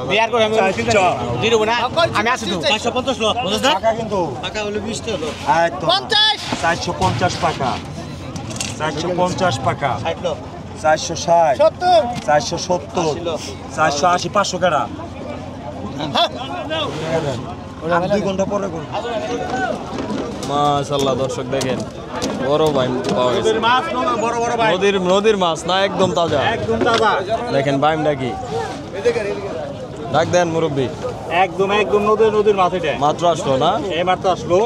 বিয়ার করে আমি দিরব না আমি আছি তো 450 লো বুঝছ না টাকা কিন্তু টাকা হলো 20 টাকা এই তো 50 450 টাকা 450 টাকা 60 লো 460 70 470 480 500 টাকা হ্যাঁ 2 ঘন্টা পরে করব মাশাআল্লাহ দর্শক দেখেন বড় ভাই পাওয়া গেছে নদীর মাছ না বড় বড় ভাই নদীর মাছ না একদম তাজা দেখেন বাইমটা কি ডাক দেন মুরব্বি একদম নদীর মাছ এটা মাত্র আসলো না এই মাত্র আসলো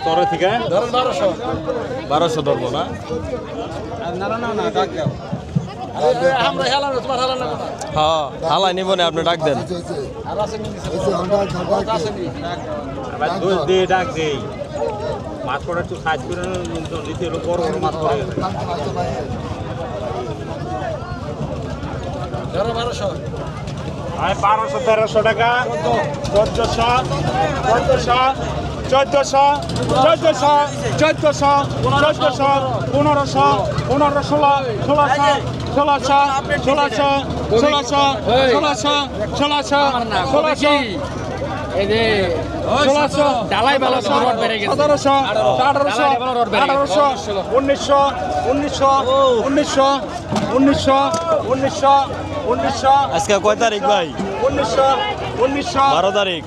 তরে থেকে 1200 ধরবো না না ডাক দাও আমরা হেলানো তোমার হেলানো হ্যাঁ হালাই নিব না আপনি ডাক দেন আর আছে নি ভাই দোষ দিয়ে ডাক দেই মাছ পড়া একটু সাইজ করে নিতে হলো বড় বড় মাছ পড়ে 1200 1300 টাকা 1900 আজকে কয় তারিখ ভাই 12 তারিখ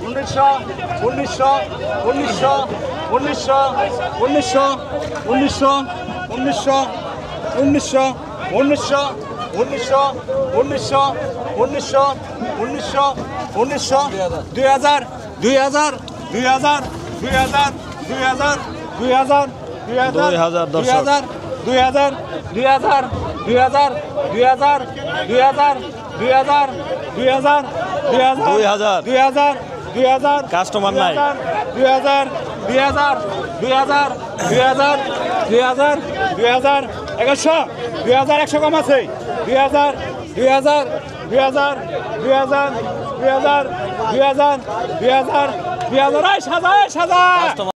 2000 কাস্টমার নাই 2100 কম আছে 2000